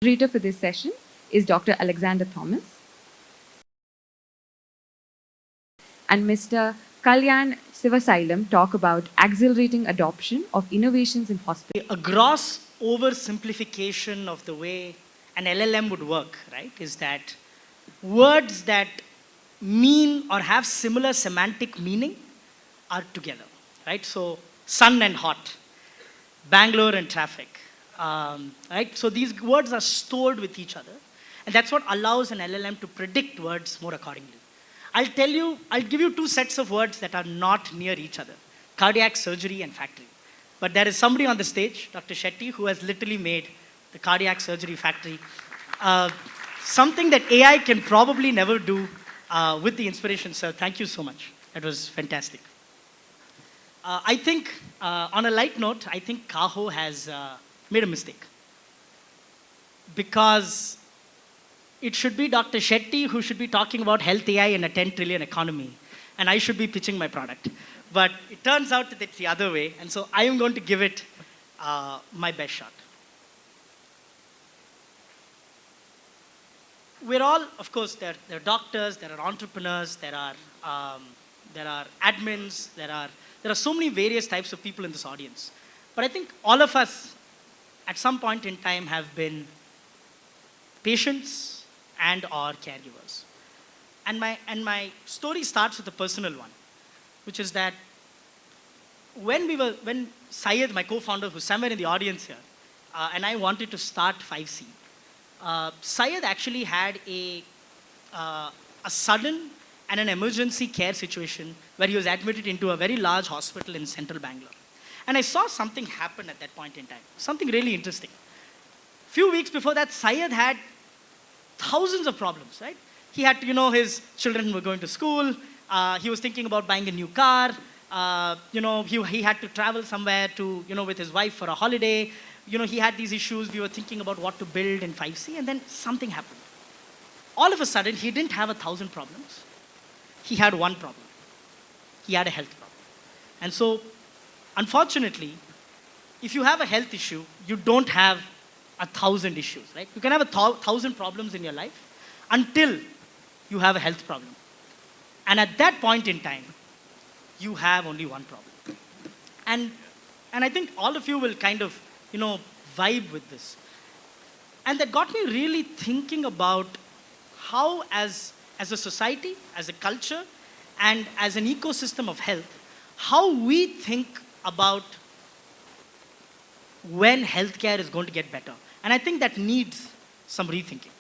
Moderator for this session is Dr. Alexander Thomas and Mr. Kalyan Sivasailam talk about accelerating adoption of innovations in hospitals. A gross oversimplification of the way an LLM would work, right, is that words that mean or have similar semantic meaning are together, right? So, sun and hot, Bangalore and traffic, right? So these words are stored with each other, and that's what allows an LLM to predict words more accordingly. I'll give you two sets of words that are not near each other: cardiac surgery and factory. But there is somebody on the stage, Dr. Shetty, who has literally made the cardiac surgery factory, something that AI can probably never do with the inspiration, sir. Thank you so much. That was fantastic. I think, on a light note, I think CAHO has made a mistake. Because it should be Dr. Shetty who should be talking about health AI in a 10 trillion economy, and I should be pitching my product. But it turns out that it's the other way, and so I am going to give it my best shot. We're all, of course, there are doctors, there are entrepreneurs, there are admins, there are so many various types of people in this audience. But I think all of us, at some point in time, have been patients and or caregivers. And my story starts with a personal one, which is that when Syed, my co-founder, who's somewhere in the audience here, and I wanted to start 5C, Syed actually had a sudden and an emergency care situation where he was admitted into a very large hospital in central Bangalore. And I saw something happen at that point in time, something really interesting. Few weeks before that, Syed had thousands of problems, right? He had to, his children were going to school. He was thinking about buying a new car. He had to travel somewhere to, with his wife for a holiday. He had these issues. We were thinking about what to build in 5C, and then something happened. All of a sudden, he didn't have 1,000 problems. He had one problem. He had a health problem. And so, unfortunately, if you have a health issue, you don't have 1,000 issues, right? You can have 1,000 problems in your life until you have a health problem. And at that point in time, you have only one problem. And I think all of you will kind of, vibe with this. And that got me really thinking about how as a society, as a culture, and as an ecosystem of health, how we think about when healthcare is going to get better. And I think that needs some rethinking,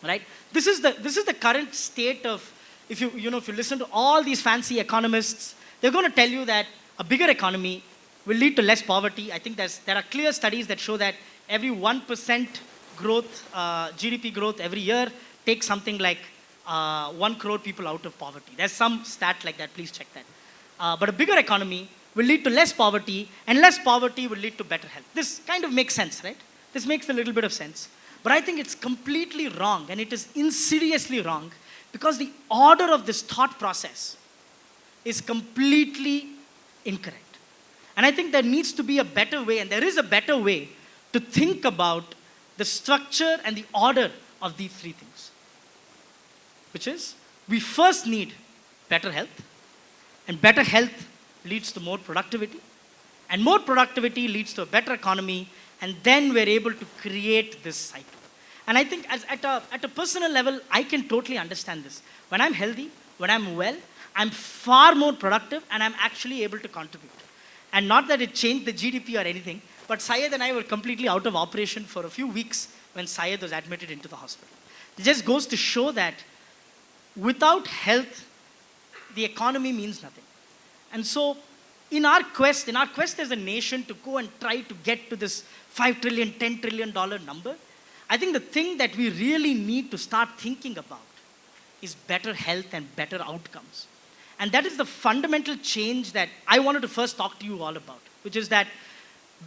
right? This is the current state of, if you listen to all these fancy economists, they're going to tell you that a bigger economy will lead to less poverty. I think there are clear studies that show that every 1% growth, GDP growth every year takes something like 1 crore people out of poverty. There's some stat like that, please check that. But a bigger economy will lead to less poverty, and less poverty will lead to better health. This kind of makes sense, right? This makes a little bit of sense. But I think it's completely wrong, and it is insidiously wrong, because the order of this thought process is completely incorrect. And I think there needs to be a better way, and there is a better way to think about the structure and the order of these three things. Which is, we first need better health, and better health leads to more productivity, and more productivity leads to a better economy, and then we're able to create this cycle. And I think at a personal level, I can totally understand this. When I'm healthy, when I'm well, I'm far more productive, and I'm actually able to contribute. And not that it changed the GDP or anything, but Syed and I were completely out of operation for a few weeks when Syed was admitted into the hospital. It just goes to show that without health, the economy means nothing. And so, in our quest as a nation to go and try to get to this $5 trillion, $10 trillion number, I think the thing that we really need to start thinking about is better health and better outcomes. And that is the fundamental change that I wanted to first talk to you all about, which is that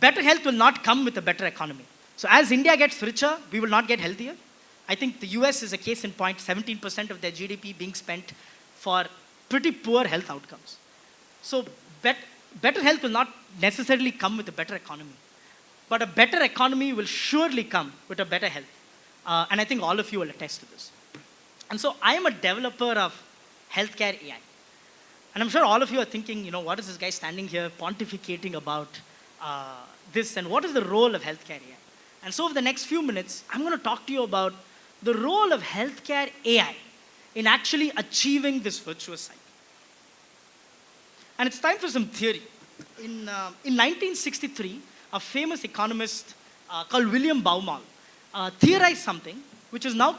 better health will not come with a better economy. So as India gets richer, we will not get healthier. I think the US is a case in point, 17% of their GDP being spent for pretty poor health outcomes. So better health will not necessarily come with a better economy. but a better economy will surely come with a better health. And I think all of you will attest to this. And so I am a developer of healthcare AI. And I'm sure all of you are thinking, what is this guy standing here pontificating about this, and what is the role of healthcare AI? And so over the next few minutes, I'm going to talk to you about the role of healthcare AI in actually achieving this virtuous cycle. And it's time for some theory. In 1963, a famous economist called William Baumol theorized something which is now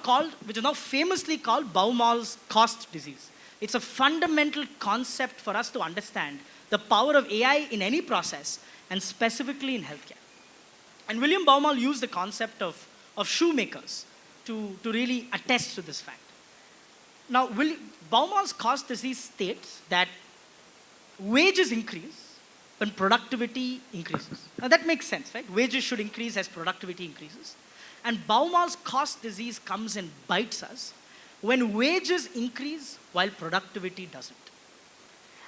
famously called Baumol's cost disease. It's a fundamental concept for us to understand the power of AI in any process, and specifically in healthcare. And William Baumol used the concept of shoemakers to really attest to this fact. Now, Baumol's cost disease states that wages increase when productivity increases. Now, that makes sense, right? Wages should increase as productivity increases. And Baumol's cost disease comes and bites us when wages increase while productivity doesn't.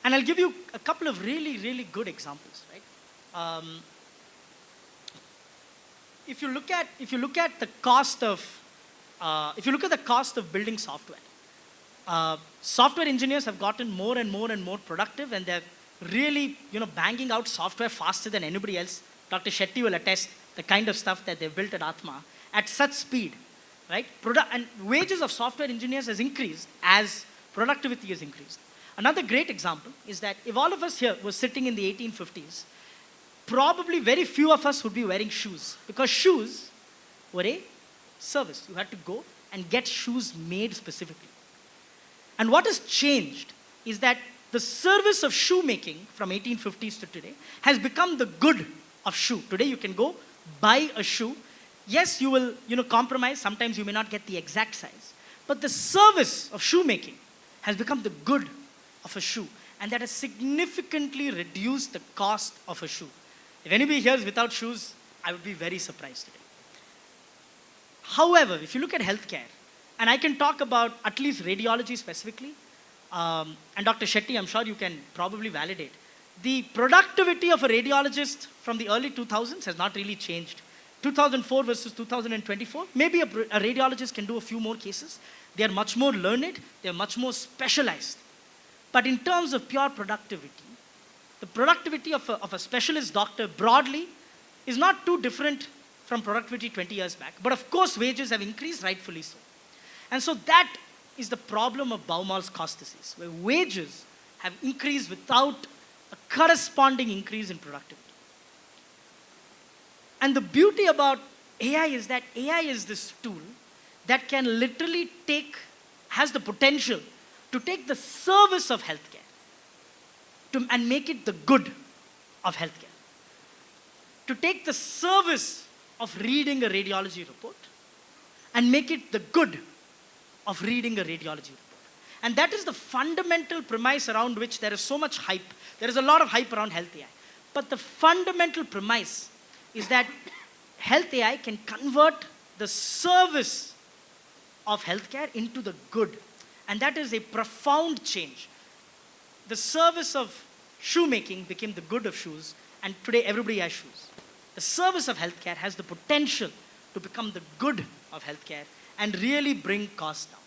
And I'll give you a couple of really, really good examples, right? If you look at the cost of building software, software engineers have gotten more and more and more productive, and they're really, banging out software faster than anybody else. Dr. Shetty will attest the kind of stuff that they've built at Atma at such speed, right? And wages of software engineers has increased as productivity has increased. Another great example is that if all of us here were sitting in the 1850s, probably very few of us would be wearing shoes, because shoes were a service. You had to go and get shoes made specifically. And what has changed is that the service of shoemaking from 1850s to today has become the good of shoe. Today you can go buy a shoe. Yes, you will compromise. Sometimes you may not get the exact size. But the service of shoemaking has become the good of a shoe. And that has significantly reduced the cost of a shoe. If anybody here is without shoes, I would be very surprised today. However, if you look at healthcare, and I can talk about at least radiology specifically, and Dr. Shetty, I'm sure you can probably validate, the productivity of a radiologist from the early 2000s has not really changed. 2004 versus 2024, maybe a radiologist can do a few more cases. They are much more learned, they are much more specialized. But in terms of pure productivity, the productivity of a specialist doctor broadly is not too different from productivity 20 years back. But of course, wages have increased, rightfully so. And so that is the problem of Baumol's cost disease, where wages have increased without a corresponding increase in productivity. And the beauty about AI is that AI is this tool that can literally has the potential to take the service of healthcare and make it the good of healthcare. To take the service of reading a radiology report and make it the good of reading a radiology report. And that is the fundamental premise around which there is so much hype. There is a lot of hype around health AI. But the fundamental premise is that health AI can convert the service of healthcare into the good. And that is a profound change. The service of shoemaking became the good of shoes, and today everybody has shoes. The service of healthcare has the potential to become the good of healthcare and really bring costs down.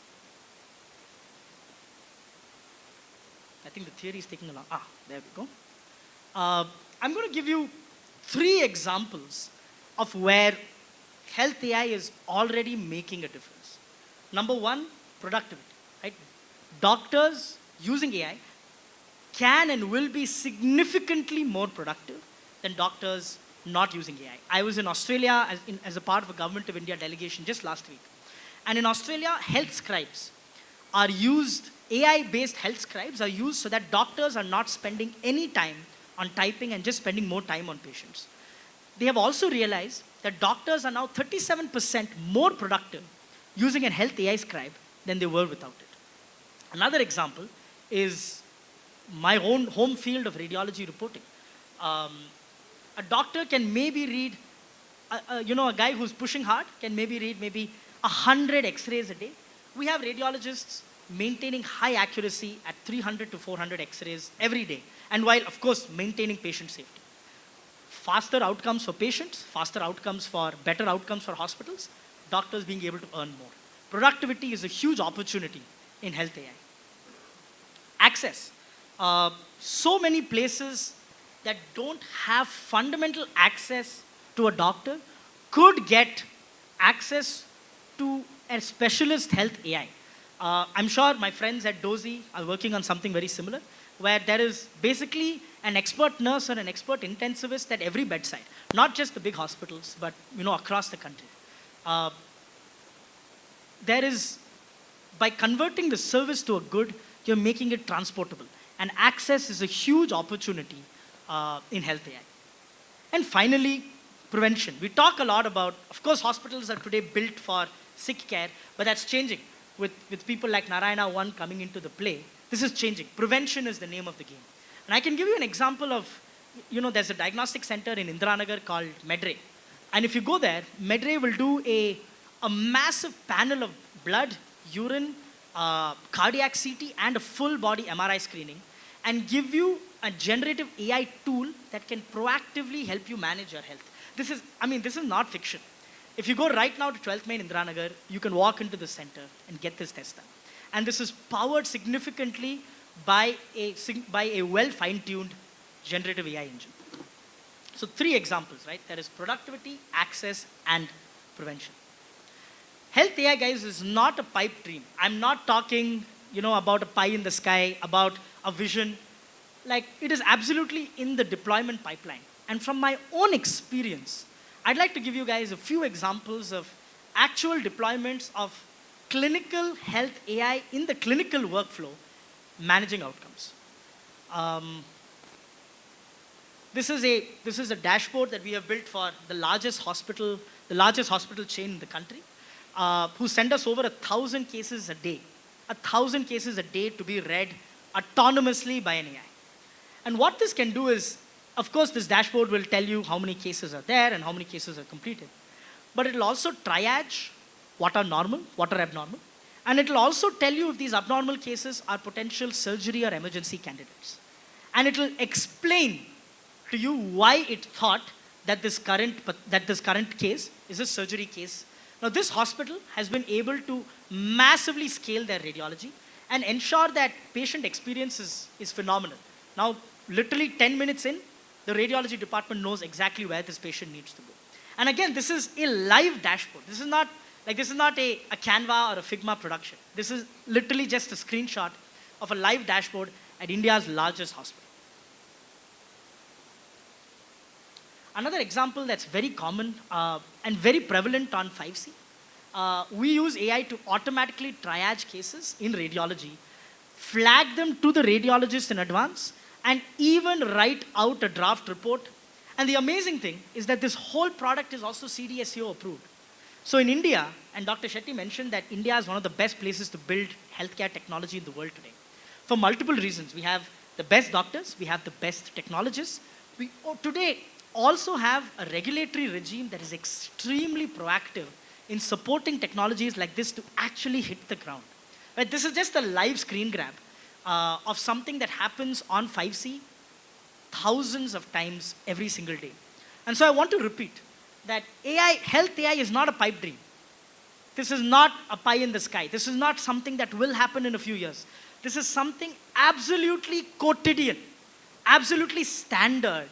I think the theory is taking a long. There we go. I'm going to give you 3 examples of where health AI is already making a difference. Number 1, productivity. Right? Doctors using AI can and will be significantly more productive than doctors not using AI. I was in Australia as a part of a Government of India delegation just last week. And in Australia, health scribes are used, AI-based health scribes are used so that doctors are not spending any time on typing and just spending more time on patients. They have also realized that doctors are now 37% more productive using a health AI scribe than they were without it. Another example is my own home field of radiology reporting. A doctor can maybe read, a guy who's pushing hard can maybe read 100 X-rays a day. We have radiologists maintaining high accuracy at 300 to 400 X-rays every day, and while, of course, maintaining patient safety. faster outcomes for patients, better outcomes for hospitals, doctors being able to earn more. Productivity is a huge opportunity in health AI. Access. So many places that don't have fundamental access to a doctor could get access to a specialist health AI. I'm sure my friends at Dozy are working on something very similar, where there is basically an expert nurse or an expert intensivist at every bedside, not just the big hospitals, but across the country. There is, by converting the service to a good, you're making it transportable. And access is a huge opportunity in health AI. And finally, prevention. We talk a lot about, of course, hospitals are today built for sick care, but that's changing with people like Narayana 1 coming into the play. This is changing. Prevention is the name of the game. And I can give you an example of, there's a diagnostic center in Indiranagar called Medre. And if you go there, Medre will do a massive panel of blood, urine, cardiac CT, and a full body MRI screening, and give you a generative AI tool that can proactively help you manage your health. This is not fiction. If you go right now to 12th Main Indiranagar, you can walk into the center and get this test done. And this is powered significantly by a well-fine-tuned generative AI engine. So 3 examples, right? There is productivity, access, and prevention. Health AI, guys, is not a pipe dream. I'm not talking, about a pie in the sky, about a vision. Like, it is absolutely in the deployment pipeline. And from my own experience, I'd like to give you guys a few examples of actual deployments of clinical health AI in the clinical workflow, managing outcomes. This is a dashboard that we have built for the largest hospital chain in the country, who send us over 1,000 cases a day. 1,000 cases a day to be read autonomously by an AI. And what this can do is, of course, this dashboard will tell you how many cases are there and how many cases are completed. But it will also triage what are normal, what are abnormal. And it will also tell you if these abnormal cases are potential surgery or emergency candidates. And it will explain to you why it thought that this current case is a surgery case. Now, this hospital has been able to massively scale their radiology and ensure that patient experience is phenomenal. Now, literally 10 minutes in, the radiology department knows exactly where this patient needs to go. And again, this is a live dashboard. This is not a Canva or a Figma production. This is literally just a screenshot of a live dashboard at India's largest hospital. Another example that's very common and very prevalent on 5C, we use AI to automatically triage cases in radiology, flag them to the radiologist in advance, and even write out a draft report. And the amazing thing is that this whole product is also CDSCO approved. So in India, and Dr. Shetty mentioned that India is one of the best places to build healthcare technology in the world today. For multiple reasons. We have the best doctors, we have the best technologists. We today also have a regulatory regime that is extremely proactive in supporting technologies like this to actually hit the ground. Right? This is just a live screen grab of something that happens on 5C thousands of times every single day. And so I want to repeat that health AI is not a pipe dream. This is not a pie in the sky. This is not something that will happen in a few years. This is something absolutely quotidian, absolutely standard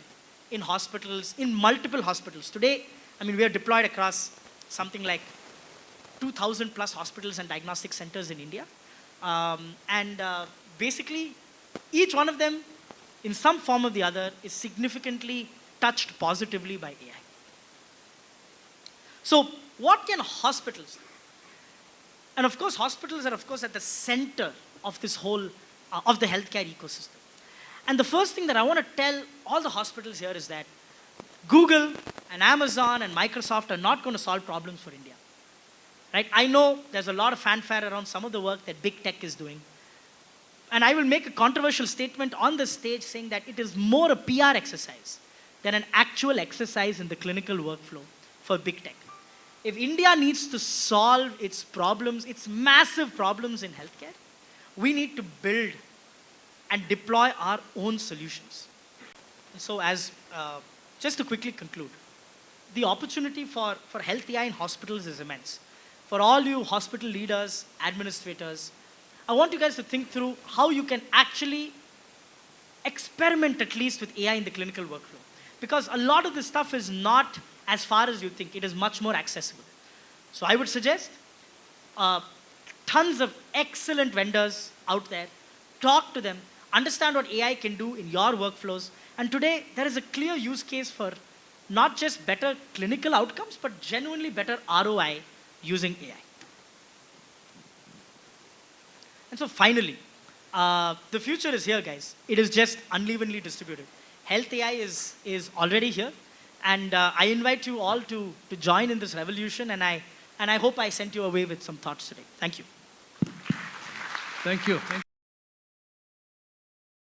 in hospitals, in multiple hospitals. Today, we are deployed across something like 2,000 plus hospitals and diagnostic centers in India. Basically, each one of them, in some form or the other, is significantly touched positively by AI. So, what can hospitals do? And of course, hospitals are, at the center of this whole, of the healthcare ecosystem. And the first thing that I want to tell all the hospitals here is that Google and Amazon and Microsoft are not going to solve problems for India. Right? I know there's a lot of fanfare around some of the work that big tech is doing. And I will make a controversial statement on the stage saying that it is more a PR exercise than an actual exercise in the clinical workflow for big tech. If India needs to solve its problems, its massive problems in healthcare, we need to build and deploy our own solutions. And so as just to quickly conclude, the opportunity for health AI in hospitals is immense. For all you hospital leaders, administrators, I want you guys to think through how you can actually experiment at least with AI in the clinical workflow. Because a lot of this stuff is not as far as you think. It is much more accessible. So I would suggest tons of excellent vendors out there. Talk to them. Understand what AI can do in your workflows. And today, there is a clear use case for not just better clinical outcomes, but genuinely better ROI using AI. And so finally, the future is here, guys. It is just unevenly distributed. Health AI is already here. And I invite you all to join in this revolution. And I hope I sent you away with some thoughts today. Thank you. Thank you.